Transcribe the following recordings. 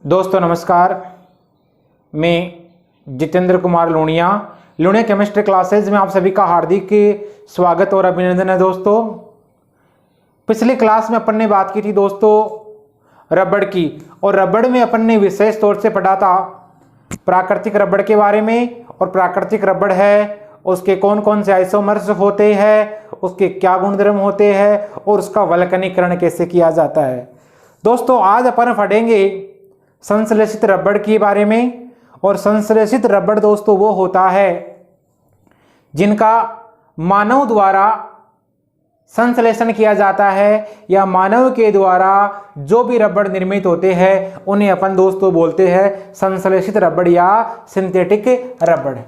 दोस्तों नमस्कार, मैं जितेंद्र कुमार लुणिया केमिस्ट्री क्लासेज में आप सभी का हार्दिक स्वागत और अभिनंदन है। दोस्तों पिछली क्लास में अपन ने बात की थी दोस्तों रबड़ की, और रबड़ में अपन ने विशेष तौर से पढ़ा था प्राकृतिक रबड़ के बारे में। और प्राकृतिक रबड़ है उसके कौन कौन से आइसोमर्स होते हैं, उसके क्या गुणधर्म होते हैं और उसका वल्कनीकरण कैसे किया जाता है। दोस्तों आज अपन पढ़ेंगे संश्लेषित रबड़ के बारे में। और संश्लेषित रबड़ दोस्तों वो होता है जिनका मानव द्वारा संश्लेषण किया जाता है, या मानव के द्वारा जो भी रबड़ निर्मित होते हैं उन्हें अपन दोस्तों बोलते हैं संश्लेषित रबड़ या सिंथेटिक रबड़।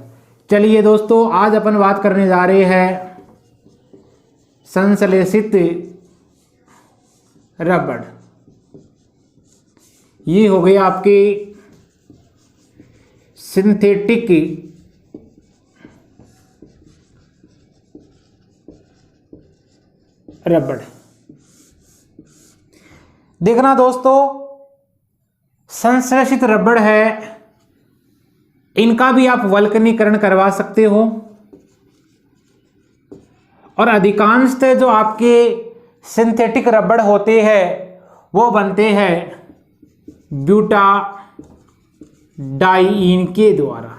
चलिए दोस्तों आज अपन बात करने जा रहे हैं संश्लेषित रबड़। ये हो गए आपके सिंथेटिक रबड़। देखना दोस्तों संश्लेषित रबड़ है, इनका भी आप वल्कनीकरण करवा सकते हो। और अधिकांशतः जो आपके सिंथेटिक रबड़ होते हैं वो बनते हैं ब्यूटाडाइइन के द्वारा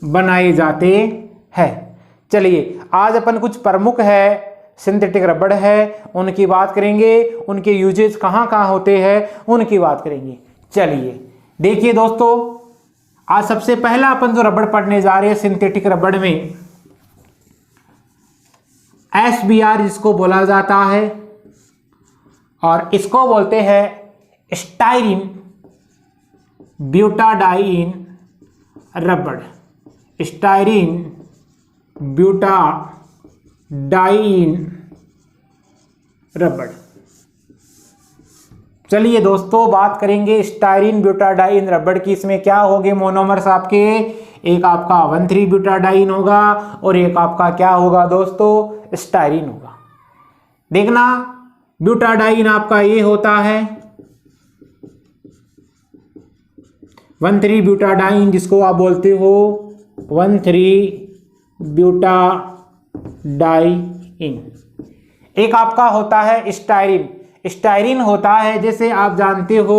बनाए जाते हैं। चलिए आज अपन कुछ प्रमुख है सिंथेटिक रबड़ है उनकी बात करेंगे, उनके यूजेज कहाँ कहाँ होते हैं उनकी बात करेंगे। चलिए देखिए दोस्तों आज सबसे पहला अपन जो रबड़ पढ़ने जा रहे हैं सिंथेटिक रबड़ में SBr जिसको बोला जाता है, और इसको बोलते हैं स्टाइरिन ब्यूटाडाइइन रबड़। स्टाइरिन ब्यूटाडाइइन रबड़। चलिए दोस्तों बात करेंगे स्टाइरिन ब्यूटाडाइइन रबड़ की। इसमें क्या होंगे मोनोमर्स आपके, एक आपका 1,3 ब्यूटाडाइइन होगा और एक आपका क्या होगा दोस्तों स्टाइरिन होगा। देखना ब्यूटाडाइइन आपका ये होता है 1,3 ब्यूटाडाइइन जिसको आप बोलते हो 1,3 ब्यूटाडाइइन। एक आपका होता है स्टाइरिन। स्टाइरिन होता है जैसे आप जानते हो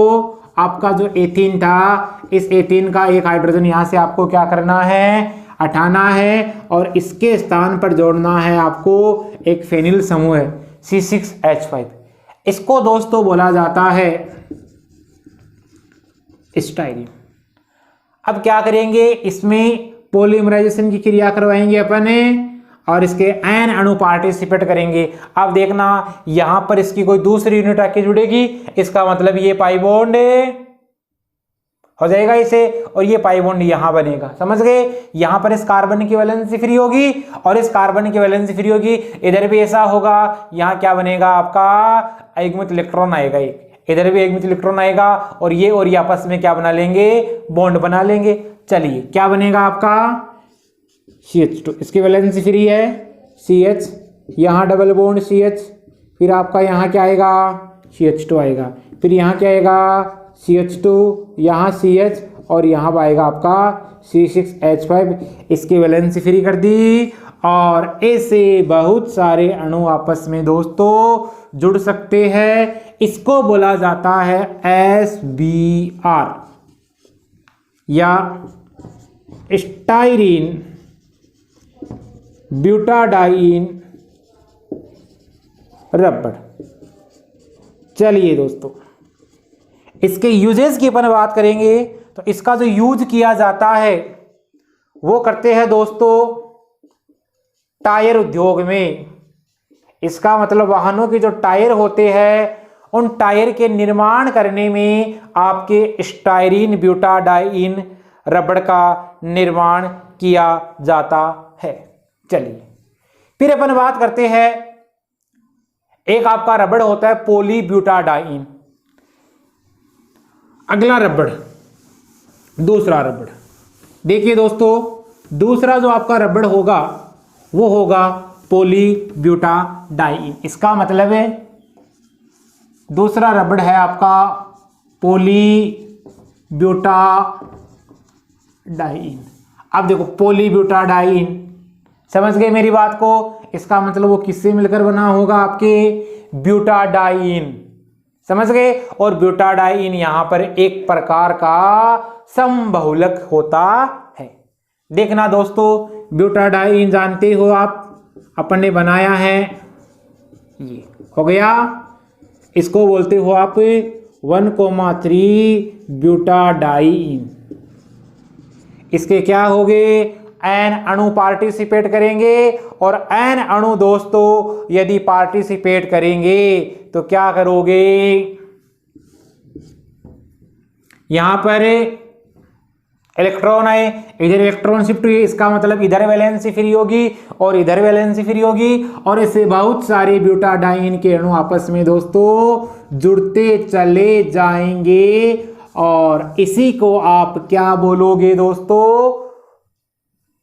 आपका जो एथीन था, इस एथीन का एक हाइड्रोजन यहां से आपको क्या करना है हटाना है, और इसके स्थान पर जोड़ना है आपको एक फेनिल समूह है C6H5। इसको दोस्तों बोला जाता है स्टाइरिन। अब क्या करेंगे, इसमें पॉलीमराइजेशन की क्रिया करवाएंगे अपन और इसके एन अणु पार्टिसिपेट करेंगे। अब देखना यहां पर इसकी कोई दूसरी यूनिट आके जुड़ेगी, इसका मतलब ये पाई बॉन्ड हो जाएगा इसे, और ये पाई बॉन्ड यहां बनेगा। समझ गए, यहां पर इस कार्बन की वैलेंसी फ्री होगी और इस कार्बन की वैलेंसी फ्री होगी। इधर भी ऐसा होगा, यहां क्या बनेगा आपका युग्मित इलेक्ट्रॉन आएगा, एक इधर भी युग्मित इलेक्ट्रॉन आएगा, और ये आपस में क्या बना लेंगे बॉन्ड बना लेंगे। चलिए क्या बनेगा आपका CH2, इसकी वैलेंसी फ्री है CH, यहाँ डबल बॉन्ड CH, फिर आपका यहाँ क्या आएगा CH2 आएगा, फिर यहाँ क्या आएगा CH2, यहाँ CH और यहाँ आएगा आपका C6H5। इसकी वैलेंसी फ्री कर दी, और ऐसे बहुत सारे अणु आपस में दोस्तों जुड़ सकते हैं। इसको बोला जाता है SBr या स्टाइरिन ब्यूटाडाइइन रबड़। चलिए दोस्तों इसके यूजेस की अपन बात करेंगे, तो इसका जो यूज किया जाता है वो करते हैं दोस्तों टायर उद्योग में। इसका मतलब वाहनों के जो टायर होते हैं उन टायर के निर्माण करने में आपके स्टाइरिन ब्यूटाडाइइन रबड़ का निर्माण किया जाता है। चलिए फिर अपन बात करते हैं, एक आपका रबड़ होता है पॉलीब्यूटाडाइइन। अगला रबड़ दूसरा रबड़। देखिए दोस्तों दूसरा जो आपका रबड़ होगा वो होगा पॉलीब्यूटाडाइइन। इसका मतलब है दूसरा रबड़ है आपका पॉलीब्यूटाडाइन। अब देखो पॉलीब्यूटाडाइन, समझ गए मेरी बात को? इसका मतलब वो किससे मिलकर बना होगा? आपके ब्यूटाडाइन, समझ गए? और ब्यूटाडाइन यहां पर एक प्रकार का समबहुलक होता है। देखना दोस्तों, ब्यूटाडाइन जानते हो आप, अपन ने बनाया है, ये हो गया, इसको बोलते हो आप 1,3 ब्यूटाडाइन। इसके क्या हो गए? एन अणु पार्टिसिपेट करेंगे, और एन अणु दोस्तों यदि पार्टिसिपेट करेंगे तो क्या करोगे? यहां पर इलेक्ट्रॉन है, इधर इलेक्ट्रॉन शिफ्ट हुई, इसका मतलब इधर वैलेंसी फ्री होगी और इधर वैलेंसी फ्री होगी, और इससे बहुत सारे ब्यूटाडाइन के अणु आपस में दोस्तों जुड़ते चले जाएंगे, और इसी को आप क्या बोलोगे दोस्तों?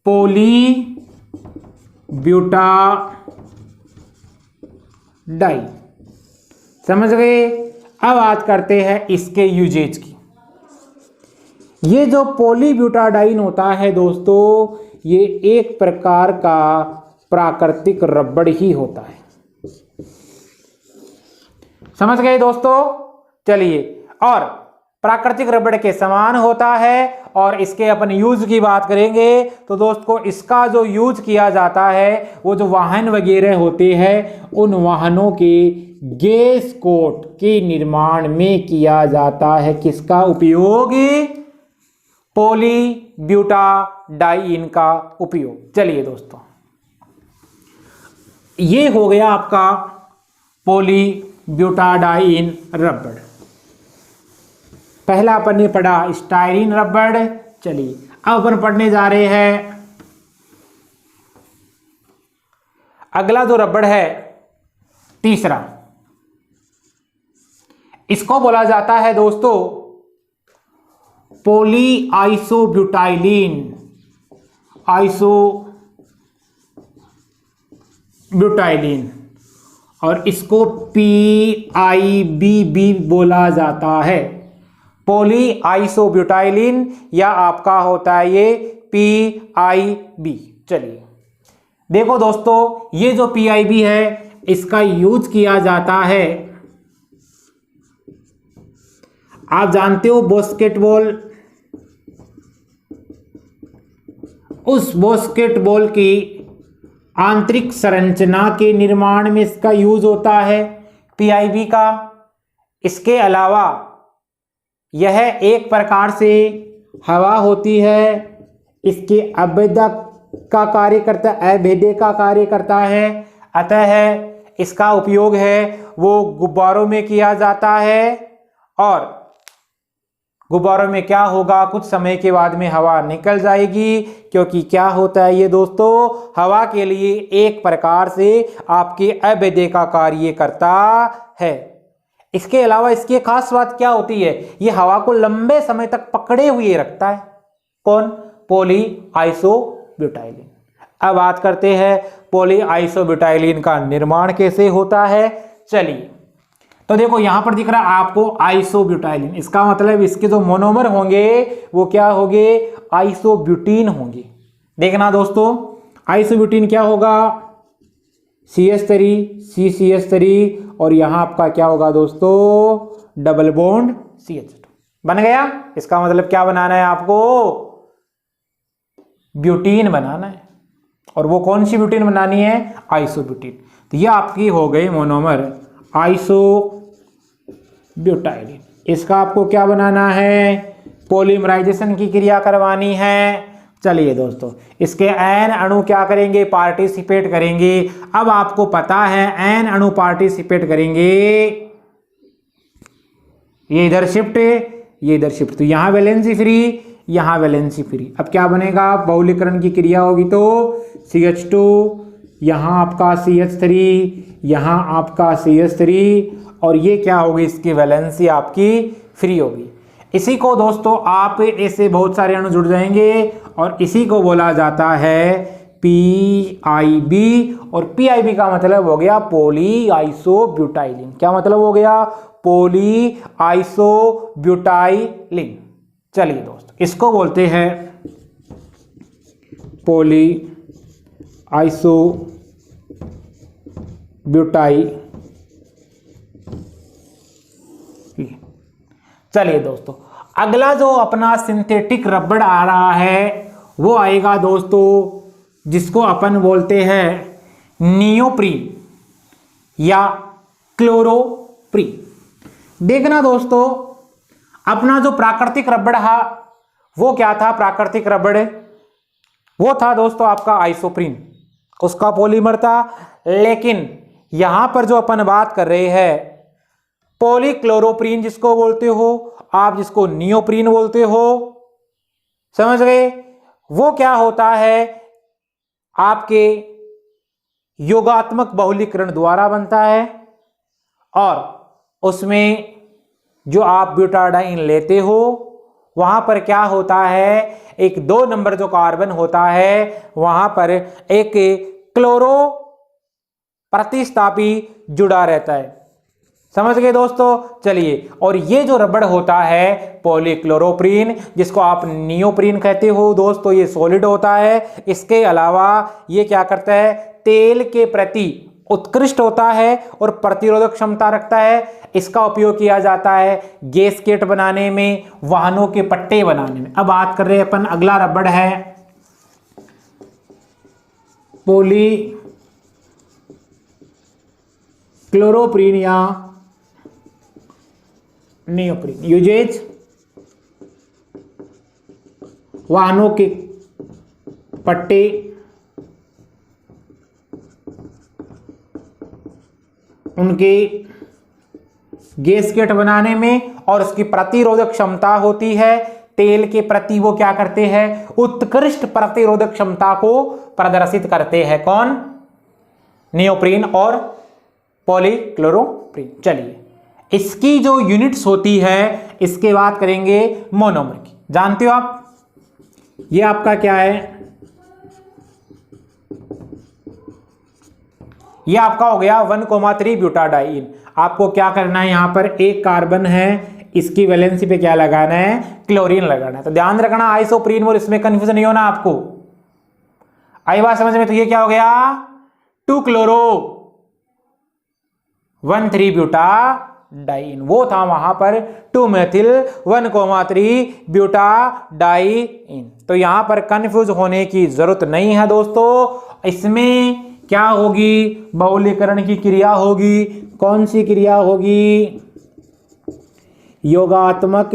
पॉलीब्यूटाडाइन। समझ गए? अब बात करते हैं इसके यूजेज की। ये जो पॉलीब्यूटाडाइन होता है दोस्तों, ये एक प्रकार का प्राकृतिक रबड़ ही होता है। समझ गए दोस्तों? चलिए, और प्राकृतिक रबड़ के समान होता है, और इसके अपन यूज की बात करेंगे तो दोस्तों इसका जो यूज किया जाता है वो जो वाहन वगैरह होते हैं, उन वाहनों के गैस कोट के निर्माण में किया जाता है। किसका उपयोग? पॉलीब्यूटाडाइन का उपयोग। चलिए दोस्तों, ये हो गया आपका पॉलीब्यूटाडाइन रबड़। पहला अपन ने पढ़ा स्टाइरीन रबड़। चलिए अब अपन पढ़ने जा रहे हैं अगला जो रबड़ है, तीसरा, इसको बोला जाता है दोस्तों पॉली आइसोब्यूटाइलिन। आइसोब्यूटाइलिन, और इसको PIB भी बोला जाता है। पॉली आइसोब्यूटाइलिन, या आपका होता है ये PIB। चलिए देखो दोस्तों, ये जो PIB है इसका यूज किया जाता है, आप जानते हो बास्केटबॉल, उस बास्केटबॉल की आंतरिक संरचना के निर्माण में इसका यूज होता है PIB का। इसके अलावा यह एक प्रकार से हवा होती है, इसके अभेदक का कार्य करता है, अभेदे का कार्य करता है, अतः इसका उपयोग है वो गुब्बारों में किया जाता है, और गुब्बारों में क्या होगा, कुछ समय के बाद में हवा निकल जाएगी, क्योंकि क्या होता है ये दोस्तों, हवा के लिए एक प्रकार से आपके अभेदे का कार्य करता है। इसके अलावा इसकी एक खास बात क्या होती है, ये हवा को लंबे समय तक पकड़े हुए रखता है। कौन? पॉली आइसोब्यूटाइलिन। अब बात करते हैं पॉली आइसोब्यूटाइलिन का निर्माण कैसे होता है। चलिए, तो देखो यहां पर दिख रहा है आपको आइसोब्यूटाइलिन, इसका मतलब इसके जो मोनोमर होंगे वो क्या होंगे? आइसोब्यूटीन होंगे। देखना दोस्तों, आइसोब्यूटीन क्या होगा? CH3 CCH3, और यहां आपका क्या होगा दोस्तों? डबल बॉन्ड CH2 बन गया। इसका मतलब क्या बनाना है आपको? ब्यूटीन बनाना है, और वो कौन सी ब्यूटीन बनानी है? आइसोब्यूटीन। तो ये आपकी हो गई मोनोमर आइसोब्यूटाइलिन। इसका आपको क्या बनाना है? पॉलीमराइजेशन की क्रिया करवानी है। चलिए दोस्तों, इसके एन अणु क्या करेंगे? पार्टिसिपेट करेंगे। अब आपको पता है एन अणु पार्टिसिपेट करेंगे, ये इधर शिफ्ट, ये इधर शिफ्ट, तो यहां वैलेंसी फ्री, यहां वैलेंसी फ्री। अब क्या बनेगा? बहुलीकरण की क्रिया होगी तो CH2, यहां आपका CH3, यहां आपका CH3, और ये क्या होगी? इसकी वैलेंसी आपकी फ्री होगी। इसी को दोस्तों आप ऐसे बहुत सारे अणु जुड़ जाएंगे, और इसी को बोला जाता है PIB, और PIB का मतलब हो गया पॉली आइसोब्यूटाइलिन। क्या मतलब हो गया? पॉली आइसोब्यूटाइलिन। चलिए दोस्तों, इसको बोलते हैं पॉली आइसोब्यूटाइलिन। चलिए दोस्तों, अगला जो अपना सिंथेटिक रबड़ आ रहा है वो आएगा दोस्तों, जिसको अपन बोलते हैं नियोप्रीन या क्लोरोप्रीन। देखना दोस्तों, अपना जो प्राकृतिक रबड़ है वो क्या था? प्राकृतिक रबड़ वो था दोस्तों आपका आइसोप्रीन, उसका पॉलीमर था। लेकिन यहां पर जो अपन बात कर रहे हैं पॉलीक्लोरोप्रीन, जिसको बोलते हो आप, जिसको नियोप्रीन बोलते हो, समझ गए? वो क्या होता है? आपके योगात्मक बहुलीकरण द्वारा बनता है, और उसमें जो आप ब्यूटाडाइन लेते हो वहां पर क्या होता है? एक 2 नंबर जो कार्बन होता है वहां पर एक क्लोरो प्रतिस्थापी जुड़ा रहता है। समझ गए दोस्तों? चलिए, और ये जो रबड़ होता है पॉलीक्लोरोप्रीन, जिसको आप नियोप्रीन कहते हो दोस्तों, ये सॉलिड होता है। इसके अलावा ये क्या करता है? तेल के प्रति उत्कृष्ट होता है और प्रतिरोधक क्षमता रखता है। इसका उपयोग किया जाता है गैसकेट बनाने में, वाहनों के पट्टे बनाने में। अब बात कर रहे हैं अपन, अगला रबड़ है पॉलीक्लोरोप्रीन या नियोप्रीन। यूजेज वाहनों के पट्टे, उनके गैसकेट बनाने में, और उसकी प्रतिरोधक क्षमता होती है। तेल के प्रति वो क्या करते हैं? उत्कृष्ट प्रतिरोधक क्षमता को प्रदर्शित करते हैं। कौन? नियोप्रीन और पॉलीक्लोरोप्रीन। चलिए, इसकी जो यूनिट्स होती है, इसके बात करेंगे मोनोमर की। जानते हो आप ये आपका क्या है? ये आपका हो गया 1,3 ब्यूटाडाइन। आपको क्या करना है? यहां पर एक कार्बन है, इसकी वैलेंसी पे क्या लगाना है? क्लोरीन लगाना है। तो ध्यान रखना आइसोप्रीन और इसमें कंफ्यूजन नहीं होना आपको। आई बात समझ में? तो ये क्या हो गया? 2 क्लोरो 1,3 ब्यूटाडाइन। वो था वहां पर 2 मेथिल 1,3 ब्यूटाडाइन। तो यहां पर कंफ्यूज होने की जरूरत नहीं है दोस्तों। इसमें क्या होगी? बहुलीकरण की क्रिया होगी। कौन सी क्रिया होगी? योगात्मक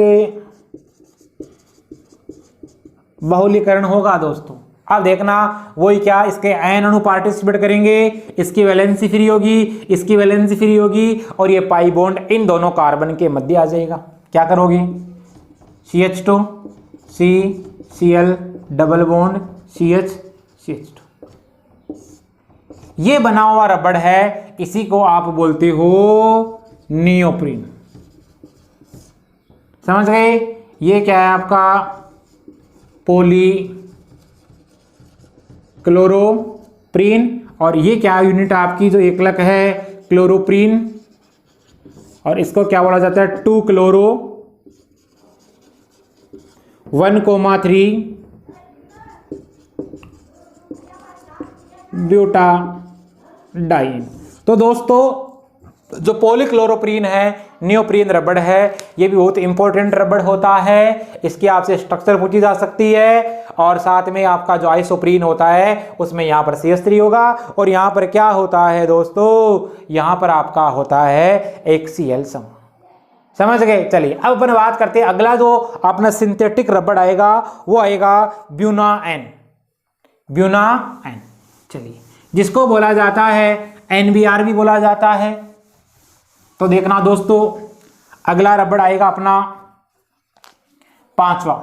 बहुलीकरण होगा दोस्तों। अब देखना वही क्या, इसके एन अणु पार्टिसिपेट करेंगे, इसकी वैलेंसी फ्री होगी, इसकी वैलेंसी फ्री होगी, और ये पाई बॉन्ड इन दोनों कार्बन के मध्य आ जाएगा। क्या करोगे? CH2 CCl double bond CH ये बना हुआ रबड़ है, इसी को आप बोलते हो नियोप्रीन। समझ गए? ये क्या है आपका? पॉलीक्लोरोप्रीन। और ये क्या यूनिट आपकी जो एकलक है? क्लोरोप्रीन। और इसको क्या बोला जाता है? 2 क्लोरो 1,3 ब्यूटाडाइन। तो दोस्तों, जो पॉलीक्लोरोप्रीन है, नियोप्रीन रबड़ है, ये भी बहुत इंपॉर्टेंट रबड़ होता है। इसकी आपसे स्ट्रक्चर पूछी जा सकती है। और साथ में आपका जो आइसोप्रीन होता है उसमें यहाँ पर CH3 होगा, और यहाँ पर क्या होता है दोस्तों? यहाँ पर आपका होता है एक Cl सम। समझ गए? चलिए, अब अपन बात करते हैं अगला जो अपना सिंथेटिक रबड़ आएगा वो आएगा ब्यूनाएन। ब्यूनाएन, चलिए, जिसको बोला जाता है NBR भी बोला जाता है। तो देखना दोस्तों, अगला रबड़ आएगा अपना 5वां,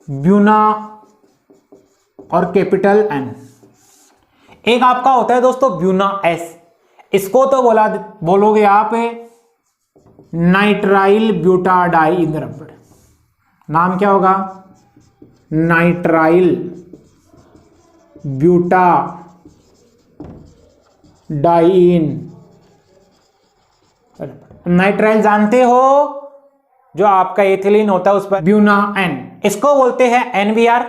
ब्यूना और कैपिटल N। एक आपका होता है दोस्तों ब्यूना S, इसको तो बोलोगे आप नाइट्राइल ब्यूटाडाइन रबड़। नाम क्या होगा? Nitrile butadiene. नाइट्राइल जानते हो, जो आपका एथिलीन होता है उस पर ब्यूना एन, इसको बोलते हैं NBR,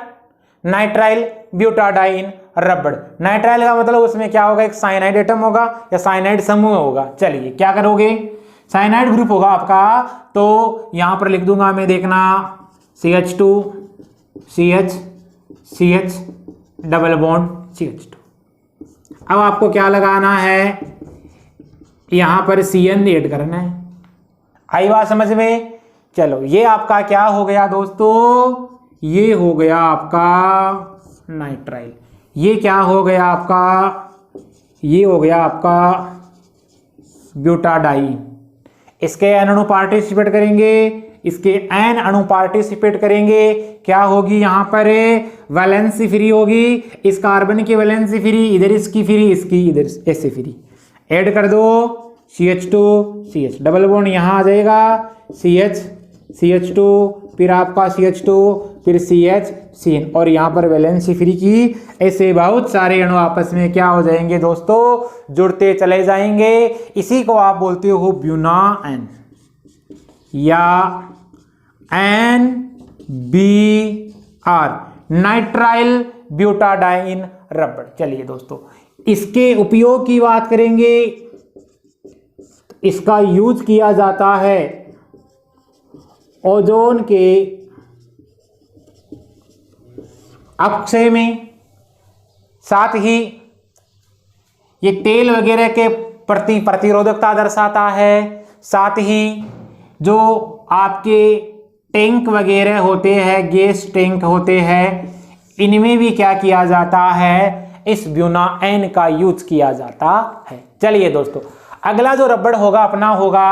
नाइट्राइल ब्यूटाडाइन रबड़। नाइट्राइल का मतलब उसमें क्या होगा, एक साइनाइड एटम होगा या साइनाइड समूह होगा। चलिए क्या करोगे, साइनाइड ग्रुप होगा आपका, तो यहां पर लिख दूंगा मैं, देखना CH2 CH CH double bond CH2। अब आपको क्या लगाना है, यहां पर CN ऐड करना है। आई बात समझ में। चलो ये आपका क्या हो गया दोस्तों, ये हो गया आपका नाइट्राइल। ये क्या हो गया आपका, ये हो गया आपका ब्यूटाडाइन। इसके एन अणु पार्टिसिपेट करेंगे, इसके एन अणु पार्टिसिपेट करेंगे, क्या होगी यहाँ पर वैलेंसी फ्री होगी, इस कार्बन की वैलेंसी फ्री, इधर इसकी फ्री, इसकी इधर ऐसे फ्री। ऐड कर दो CH2 CH डबल बॉन्ड यहाँ आ जाएगा, CH CH2 फिर आपका CH2 फिर CH CN, और यहाँ पर वैलेंसी फ्री की। ऐसे बहुत सारे अणु आपस में क्या हो जाएंगे दोस्तों, जुड़ते चले जाएंगे। इसी को आप बोलते हो ब्यूना एन या NBR, नाइट्राइल ब्यूटाडाइन रबड़। चलिए दोस्तों इसके उपयोग की बात करेंगे, इसका यूज किया जाता है ओजोन के अक्षय में, साथ ही ये तेल वगैरह के प्रति प्रतिरोधकता दर्शाता है, साथ ही जो आपके टैंक वगैरह होते हैं, गैस टैंक होते हैं, इनमें भी क्या किया जाता है, इस ब्यूना एन का यूज किया जाता है। चलिए दोस्तों अगला जो रबड़ होगा अपना होगा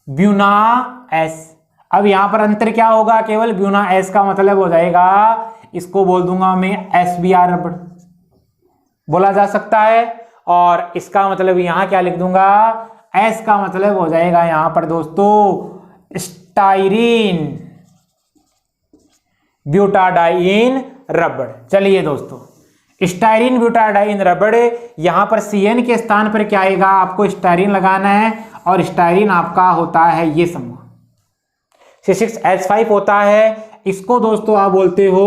ब्यूना एस। अब यहां पर अंतर क्या होगा, केवल ब्यूना एस का मतलब हो जाएगा, इसको बोल दूंगा मैं SBR रबड़ बोला जा सकता है, और इसका मतलब यहां क्या लिख दूंगा, एस का मतलब हो जाएगा यहां पर दोस्तों स्टाइरीन ब्यूटाडाइन रबड़। चलिए दोस्तों स्टाइरीन ब्यूटाडाइन रबड़, यहां पर CN के स्थान पर क्या आएगा, आपको स्टाइरीन लगाना है, और स्टाइरीन आपका होता है ये समूह C6H5 होता है, इसको दोस्तों आप बोलते हो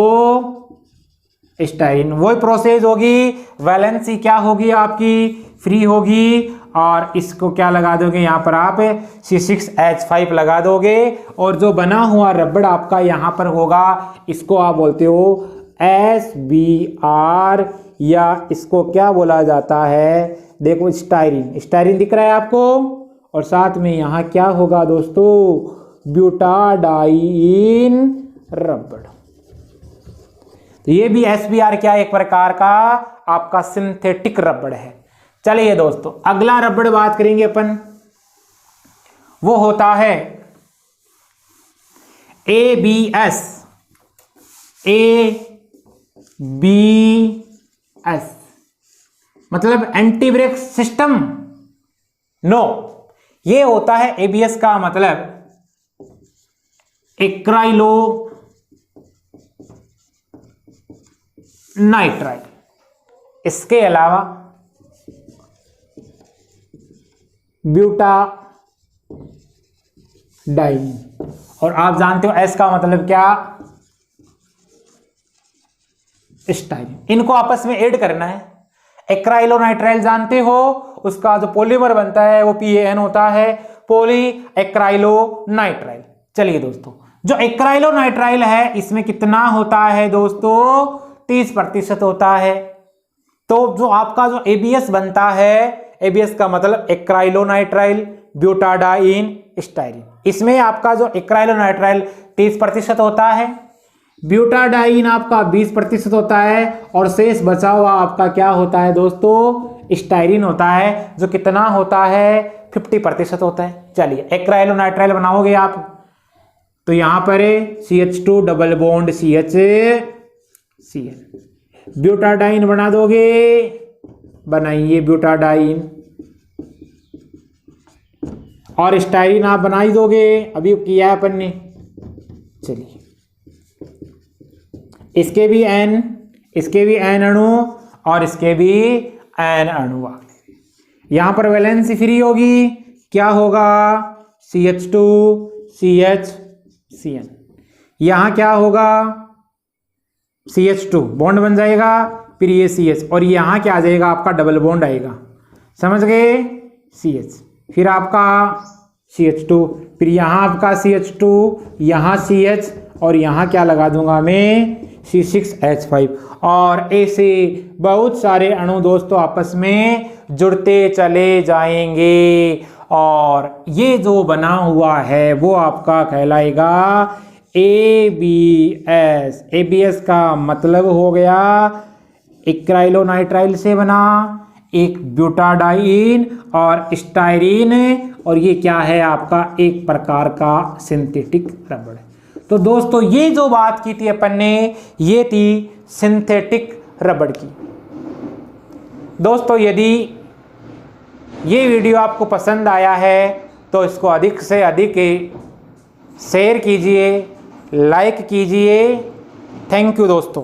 स्टाइरीन। वही प्रोसेस होगी, वैलेंसी क्या होगी आपकी फ्री होगी, और इसको क्या लगा दोगे यहाँ पर आप C6H5 लगा दोगे, और जो बना हुआ रबड़ आपका यहाँ पर होगा, इसको आप बोलते हो SBR, या इसको क्या बोला जाता है, देखो स्टाइरीन, स्टाइरीन दिख रहा है आपको, और साथ में यहाँ क्या होगा दोस्तों, ब्यूटाडाइन रबड़। तो ये भी SBR क्या एक प्रकार का आपका सिंथेटिक रबड़ है। चलिए दोस्तों अगला रबड़ बात करेंगे अपन, वो होता है ABS। ABS मतलब एंटी ब्रेक सिस्टम, नो, ये होता है ABS का मतलब एक्राइलो नाइट्राइल। इसके अलावा ब्यूटाडाइन, और आप जानते हो एस का मतलब क्या, स्टाइरीन। इनको आपस में ऐड करना है। एक्राइलो नाइट्राइल जानते हो, उसका जो पॉलीमर बनता है वो PAN होता है, पॉली एक्राइलो नाइट्राइल। चलिए दोस्तों जो एक्राइलो नाइट्राइल है इसमें कितना होता है दोस्तों, 30% होता है। तो जो आपका जो ABS बनता है, ABS का मतलब एक्राइलो नाइट्राइल ब्यूटाडाइन स्टाइरीन, इसमें आपका जो एक्राइलो नाइट्राइल 30% होता है, ब्यूटाडाइन आपका 20% होता है, और शेष बचा हुआ आपका क्या होता है दोस्तों, स्टाइरीन होता है, जो कितना होता है 50% होता है। चलिए एक्राइलो नाइट्राइल बनाओगे आप, तो यहां पर CH2 double bond CH CN, butadiene बना दोगे, बनाइए ब्यूटाडाइन, और स्टाइरीन आप बना ही दोगे, अभी किया है अपन ने। चलिए इसके भी एन अणु और इसके भी N अणु आ गए। यहां पर वैलेंसी फ्री होगी, क्या होगा CH2 CH CN। यहां क्या होगा CH2 बॉन्ड बन जाएगा, फिर ये CH और यहां क्या आ जाएगा आपका डबल बॉन्ड आएगा, समझ गए CH, फिर आपका CH2, फिर यहां आपका CH2, यहां CH और यहां क्या लगा दूंगा मैं C6H5। और ऐसे बहुत सारे अणु दोस्तों आपस में जुड़ते चले जाएंगे और ये जो बना हुआ है वो आपका कहलाएगा ABS। ABS का मतलब हो गया एक्राइलोनाइट्राइल से बना, एक ब्यूटाडाइन और स्टाइरीन, और ये क्या है आपका एक प्रकार का सिंथेटिक रबड़। तो दोस्तों ये जो बात की थी अपन ने ये थी सिंथेटिक रबड़ की। दोस्तों यदि ये वीडियो आपको पसंद आया है तो इसको अधिक से अधिक शेयर कीजिए, लाइक कीजिए। थैंक यू दोस्तों।